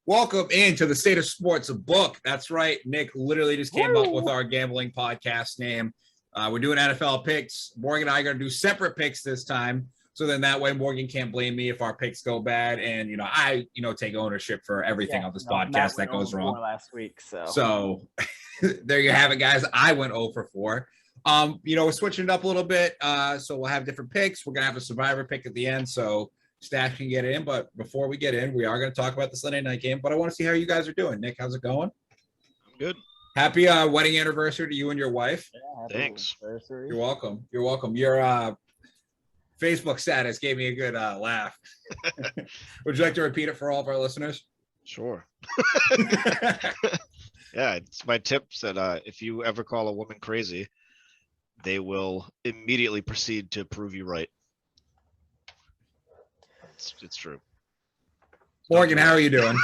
Welcome into the State of Sports book. That's right. Nick literally just came up with our gambling podcast name. We're doing NFL picks. Morgan and I are going to do separate picks this time. So then that way Morgan can't blame me if our picks go bad. And, I take ownership for everything on this podcast that goes wrong. Last week. So there you have it, guys. I went 0 for 4. We're switching it up a little bit. So we'll have different picks. We're going to have a survivor pick at the end. So Stash can get in, but before we get in, we are going to talk about the Sunday night game. But I want to see how you guys are doing. Nick, how's it going? I'm good. Happy wedding anniversary to you and your wife. Yeah, Thanks. Anniversary. You're welcome. You're welcome. Your Facebook status gave me a good laugh. Would you like to repeat it for all of our listeners? Sure. Yeah, it's my tip that if you ever call a woman crazy, they will immediately proceed to prove you right. It's true. Morgan, how are you doing?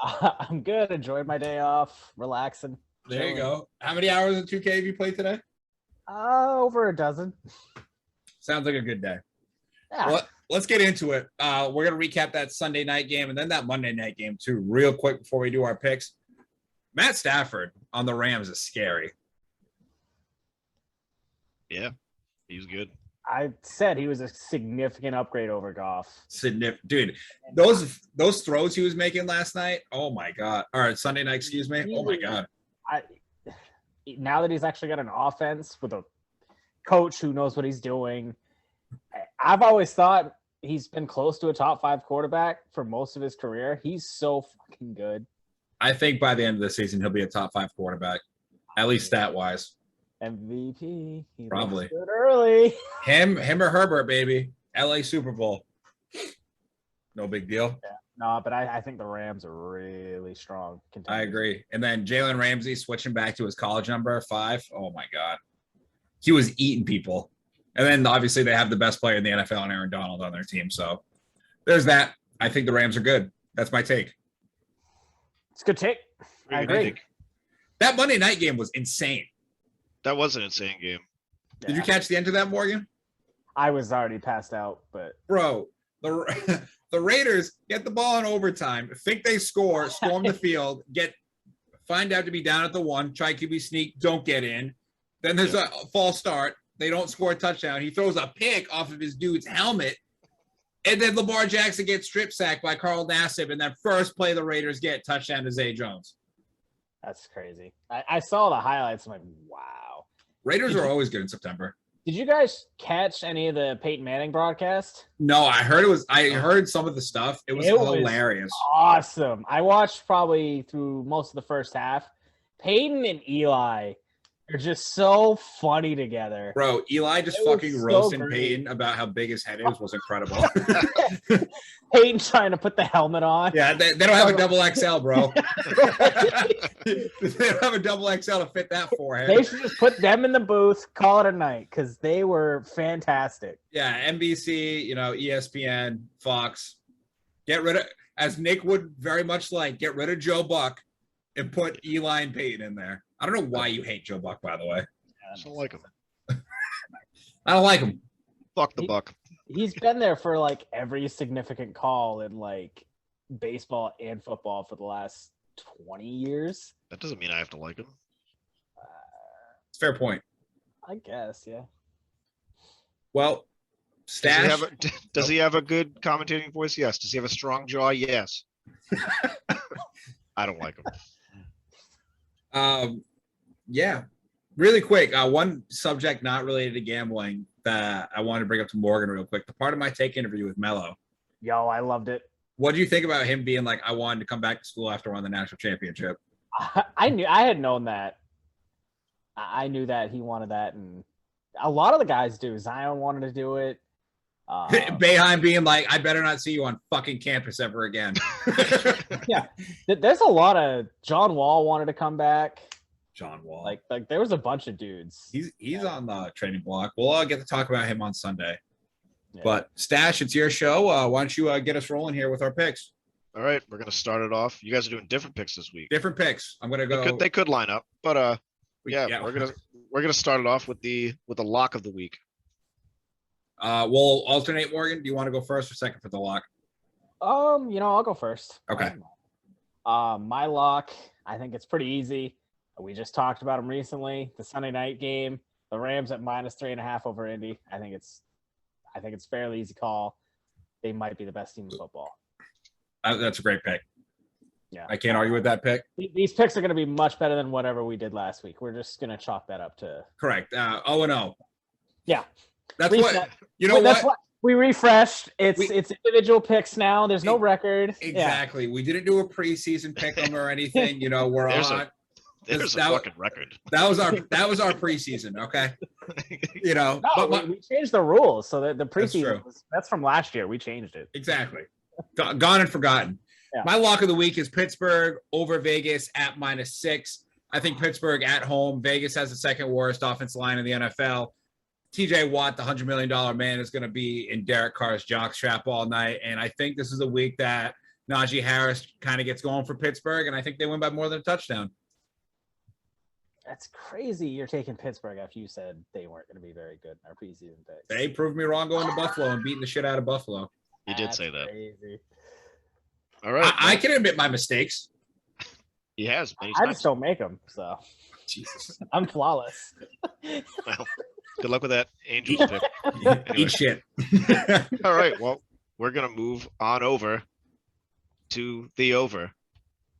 I'm good. Enjoyed my day off, relaxing. There you go. How many hours of 2K have you played today? Over a dozen. Sounds like a good day. Yeah. Well, let's get into it. We're going to recap that Sunday night game and then that Monday night game too, real quick before we do our picks. Matt Stafford on the Rams is scary. Yeah, he's good. I said he was a significant upgrade over Goff. Dude, those throws he was making last night, oh my God. Or Sunday night, excuse me. Oh my God. Now that he's actually got an offense with a coach who knows what he's doing, I've always thought he's been close to a top 5 quarterback for most of his career. He's so fucking good. I think by the end of the season, he'll be a top 5 quarterback, at least stat-wise. MVP. He probably good early. Him or Herbert, baby. LA Super Bowl. No big deal. Yeah. No, but I think the Rams are really strong. I agree. And then Jalen Ramsey switching back to his college number 5. Oh my God. He was eating people. And then obviously they have the best player in the NFL and Aaron Donald on their team. So there's that. I think the Rams are good. That's my take. It's a good take. I agree. That Monday night game was insane. That was an insane game. Yeah. Did you catch the end of that, Morgan? I was already passed out, but bro, the Raiders get the ball in overtime, think they score, storm the field, find out to be down at the 1, try QB sneak, don't get in. Then there's a false start. They don't score a touchdown. He throws a pick off of his dude's helmet. And then Lamar Jackson gets strip sacked by Carl Nassib. And then first play the Raiders get touchdown to Zay Jones. That's crazy. I saw the highlights. I'm like, wow. Raiders are always good in September. Did you guys catch any of the Peyton Manning broadcast? No, I heard some of the stuff. It was hilarious. Awesome. I watched probably through most of the first half. Peyton and Eli are just so funny together. Bro, Eli just fucking roasting Peyton about how big his head is was incredible. Peyton trying to put the helmet on. Yeah, they don't have a double XL, bro. They don't have a double XL to fit that forehead. They should just put them in the booth, call it a night, because they were fantastic. Yeah, NBC, ESPN, Fox. Get rid of, as Nick would very much like, get rid of Joe Buck and put Eli and Peyton in there. I don't know why you hate Joe Buck, by the way. I don't like him. I don't like him. Fuck the Buck. He's been there for like every significant call in like baseball and football for the last 20 years. That doesn't mean I have to like him. It's a fair point. I guess, yeah. Well, Stash. Does he have a good commentating voice? Yes. Does he have a strong jaw? Yes. I don't like him. Yeah. Really quick, one subject not related to gambling that I wanted to bring up to Morgan real quick. The part of my take interview with Mello. Yo, I loved it. What do you think about him being like, I wanted to come back to school after I won the national championship? I had known that. I knew that he wanted that, and a lot of the guys do. Zion wanted to do it. Boeheim being like, I better not see you on fucking campus ever again. Yeah, there's a lot of John Wall wanted to come back. John Wall, like there was a bunch of dudes. He's on the trading block. We'll all get to talk about him on Sunday. Yeah. But Stash, it's your show. Why don't you get us rolling here with our picks? All right, we're gonna start it off. You guys are doing different picks this week. Different picks. I'm gonna go. They could line up, but we're gonna start it off with the lock of the week. We'll alternate. Morgan, do you want to go first or second for the lock? I'll go first. Okay. My lock, I think it's pretty easy. We just talked about them recently. The Sunday night game, the Rams at -3.5 over Indy. I think it's fairly easy call. They might be the best team in football. That's a great pick. Yeah, I can't argue with that pick. These picks are going to be much better than whatever we did last week. We're just going to chalk that up to Correct. 0-0. Yeah. That's Reset. what you know. That's What we refreshed. It's individual picks now. There's no record. exactly? We didn't do a preseason pick 'em or anything. We're There's on. There's a fucking record. That was our preseason. Okay. No, but we changed the rules so that the That's preseason true. that's from last year. We changed it. Exactly. Gone and forgotten. Yeah. My lock of the week is Pittsburgh over Vegas at -6. I think Pittsburgh at home. Vegas has the second worst offensive line in the NFL. TJ Watt, the $100 million man, is going to be in Derek Carr's jockstrap all night. And I think this is a week that Najee Harris kind of gets going for Pittsburgh. And I think they win by more than a touchdown. That's crazy. You're taking Pittsburgh after you said they weren't going to be very good in our preseason picks. They proved me wrong going to Buffalo and beating the shit out of Buffalo. You did say that. Crazy. All right. I can admit my mistakes. He has many I times. just don't make them, so Jesus. I'm flawless. Well, good luck with that Angels pick. Anyway. Eat shit. All right. Well, we're gonna move on over to the over.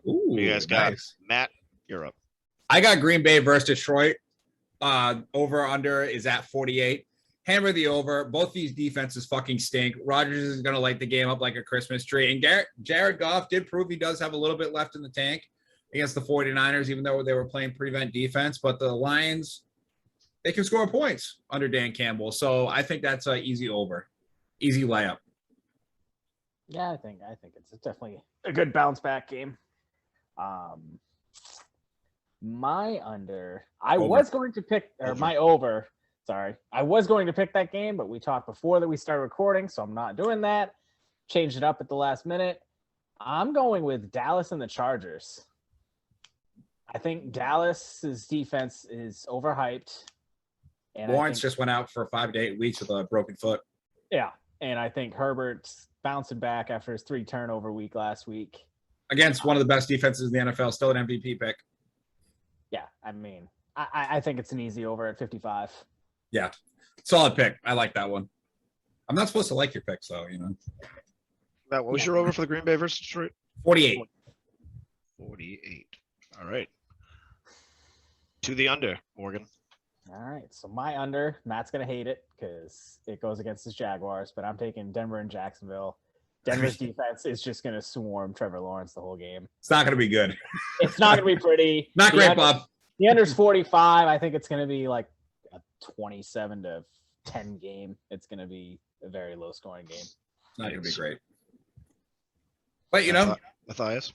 Ooh, You guys got nice. Matt. You're up. I got Green Bay versus Detroit. Over under is at 48. Hammer the over. Both these defenses fucking stink. Rodgers is going to light the game up like a Christmas tree. And Jared Goff did prove he does have a little bit left in the tank against the 49ers, even though they were playing prevent defense. But the Lions, they can score points under Dan Campbell. So I think that's an easy over. Easy layup. Yeah, I think it's definitely a good bounce back game. My under, I Over. was going to pick, or Over. my over. Sorry, I was going to pick that game, but we talked before that we started recording, so I'm not doing that. Changed it up at the last minute. I'm going with Dallas and the Chargers. I think Dallas's defense is overhyped. And Lawrence just went out for 5 to 8 weeks with a broken foot. Yeah, and I think Herbert's bouncing back after his 3 turnover week last week. Against one of the best defenses in the NFL, still an MVP pick. Yeah, I mean, I think it's an easy over at 55. Yeah, solid pick. I like that one. I'm not supposed to like your picks, though, Matt, what was your over for the Green Bay versus Detroit? 48. 48. All right. To the under, Morgan. All right, so my under, Matt's going to hate it because it goes against his Jaguars, but I'm taking Denver and Jacksonville. Denver's defense is just going to swarm Trevor Lawrence the whole game. It's not going to be good. It's not going to be pretty. Not great, Bob. The under's 45. I think it's going to be like a 27-10 game. It's going to be a very low-scoring game. It's not going to be great. But, Matthias.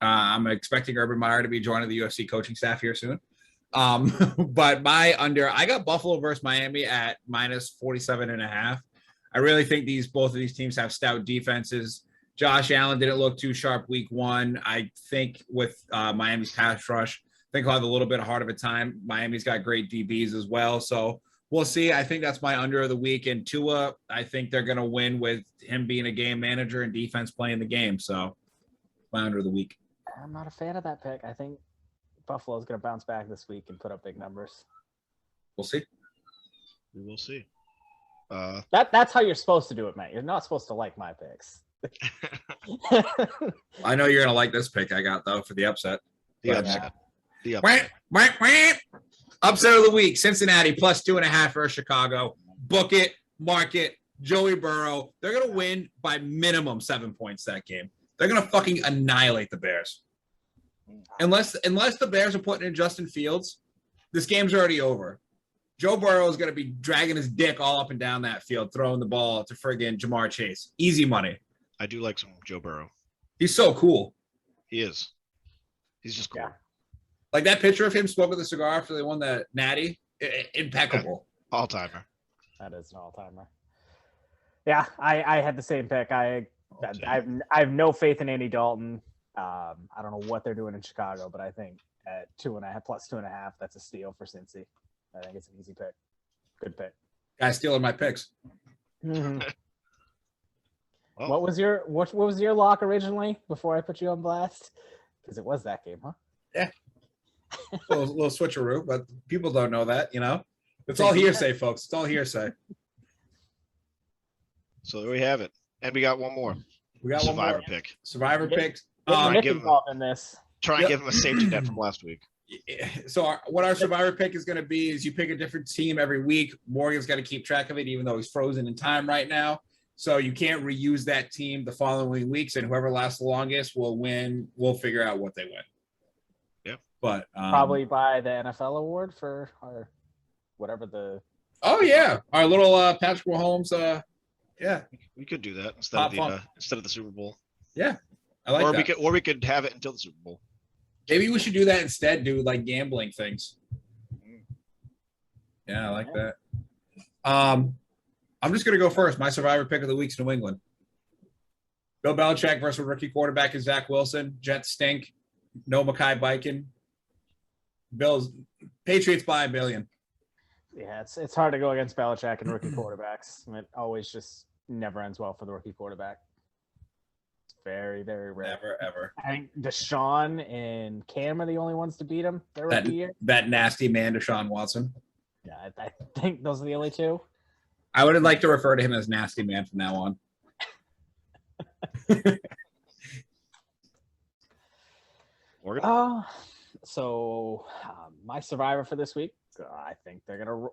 I'm expecting Urban Meyer to be joining the UFC coaching staff here soon. But my under, I got Buffalo versus Miami at -47.5. I really think both of these teams have stout defenses. Josh Allen didn't look too sharp week 1. I think with Miami's pass rush, I think he'll have a little bit hard of a time. Miami's got great DBs as well. So we'll see. I think that's my under of the week. And Tua, I think they're going to win with him being a game manager and defense playing the game. So my under of the week. I'm not a fan of that pick. I think Buffalo's going to bounce back this week and put up big numbers. We'll see. We will see. That's how you're supposed to do it, Matt. You're not supposed to like my picks. I know you're going to like this pick I got, though, for the upset. The But, upset. The upset. Upset of the week, Cincinnati +2.5 for Chicago. Book it, mark it. Joey Burrow. They're going to win by minimum 7 points that game. They're going to fucking annihilate the Bears. Unless the Bears are putting in Justin Fields, this game's already over. Joe Burrow is going to be dragging his dick all up and down that field, throwing the ball to friggin' Jamar Chase. Easy money. I do like some Joe Burrow. He's so cool. He is. He's just cool. Yeah. Like that picture of him smoking the cigar after they won the Natty, impeccable. All timer. That is an all-timer. Yeah, I had the same pick. I have no faith in Andy Dalton. I don't know what they're doing in Chicago, but I think at +2.5, that's a steal for Cincy. I think it's an easy pick. Good pick. Guys stealing my picks. Mhm. Oh, What was your lock originally before I put you on blast? Because it was that game, huh? little switcheroo, but people don't know that, It's all hearsay, folks. It's all hearsay. so there we have it. And we got one more. We got one more Survivor pick. Survivor picks. Get Nick Nick involved in this. Try and Yep. give him a safety net from last week. So what our Survivor pick is going to be is you pick a different team every week. Morgan's got to keep track of it, even though he's frozen in time right now. So you can't reuse that team the following weeks, and whoever lasts the longest will win. We'll figure out what they win. Yeah. But Probably by the NFL award for our whatever the. Oh yeah, our little Patrick Mahomes. Yeah, We could do that Pop instead of the Super Bowl. yeah, I like that. We could have it until the Super Bowl. Maybe we should do that instead. Do like gambling things. Yeah, I like that. I'm just gonna go first. My Survivor pick of the week's New England. Bill Belichick versus rookie quarterback is Zach Wilson. Jets stink. No Mekhi Bikin. Patriots by $1 billion. Yeah, it's hard to go against Belichick and rookie quarterbacks. It always just never ends well for the rookie quarterback. It's very, very rare. Never ever. I think Deshaun and Cam are the only ones to beat him their rookie year. That nasty man, Deshaun Watson. Yeah, I think those are the only two. I would like to refer to him as nasty man from now on. Morgan? So my survivor for this week, I think they're gonna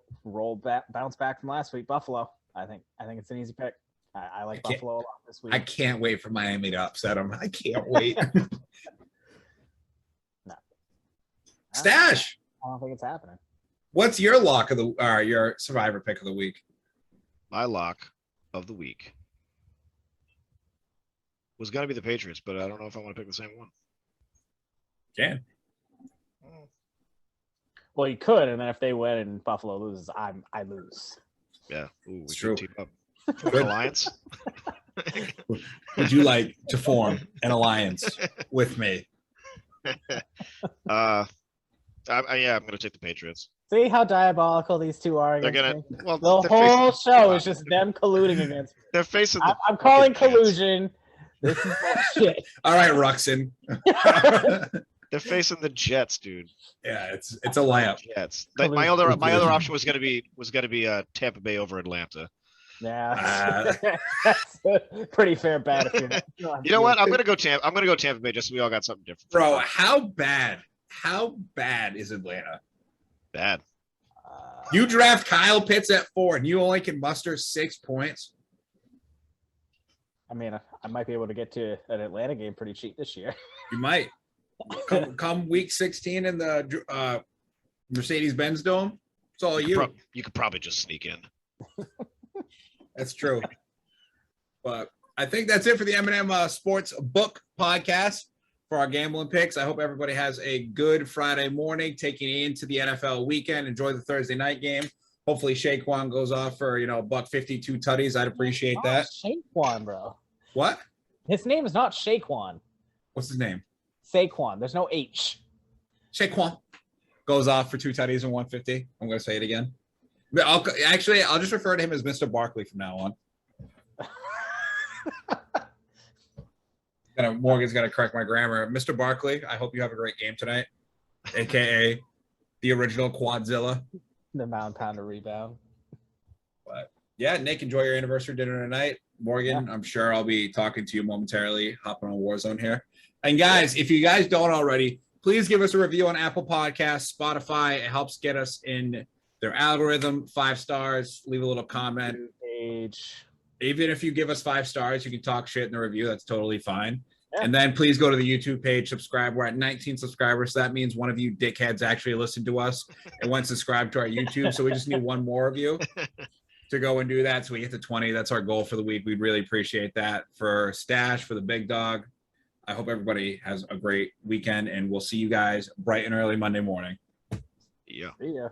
bounce back from last week. Buffalo. I think it's an easy pick. I like Buffalo a lot this week. I can't wait for Miami to upset them. I can't wait. No. Stash. I don't think it's happening. What's your lock of your survivor pick of the week? My lock of the week was going to be the Patriots, but I don't know if I want to pick the same one. Can. Well, you could, and then if they win and Buffalo loses, I lose. Yeah. Ooh, It's we true. should team up. An alliance. Would you like to form an alliance with me? I'm going to take the Patriots. See how diabolical these two are They're against going to. me? Well, The they're whole facing- show is just them colluding against me. They're facing. The I'm calling Jets. collusion. This is bullshit. All right, Ruxin. They're facing the Jets, dude. Yeah, it's a layup. Jets. My other option was going to be Tampa Bay over Atlanta. Yeah, that's a pretty fair bet. If you're You know what? I'm going to go Tampa Bay just so we all got something different. Bro, how bad is Atlanta? Bad. You draft Kyle Pitts at 4 and you only can muster 6 points. I mean, I might be able to get to an Atlanta game pretty cheap this year. You might. Come week 16 in the Mercedes-Benz Dome. It's all you. You could probably just sneak in. That's true. But I think that's it for the M&M Sports Book Podcast for our gambling picks. I hope everybody has a good Friday morning, taking into the NFL weekend. Enjoy the Thursday night game. Hopefully Shaquan goes off for, $152 tutties. I'd appreciate that. Shaquan, bro. What? His name is not Shaquan. What's his name? Saquon. There's no H. Shaquan goes off for 2 tutties and 150. I'm going to say it again. I'll just refer to him as Mr. Barkley from now on. Morgan's going to correct my grammar. Mr. Barkley, I hope you have a great game tonight, a.k.a. the original Quadzilla. The mound pounder rebound. But, yeah, Nick, enjoy your anniversary dinner tonight. Morgan, I'm sure I'll be talking to you momentarily, hopping on Warzone here. And, guys, if you guys don't already, please give us a review on Apple Podcasts, Spotify. It helps get us in their algorithm. 5 stars. Leave a little comment. Page. Even if you give us 5 stars, you can talk shit in the review. That's totally fine. Yeah. And then please go to the YouTube page, subscribe. We're at 19 subscribers. So that means one of you dickheads actually listened to us and went subscribe to our YouTube. So we just need one more of you to go and do that. So we get to 20. That's our goal for the week. We'd really appreciate that. For Stash, for the big dog, I hope everybody has a great weekend, and we'll see you guys bright and early Monday morning. Yeah. See ya.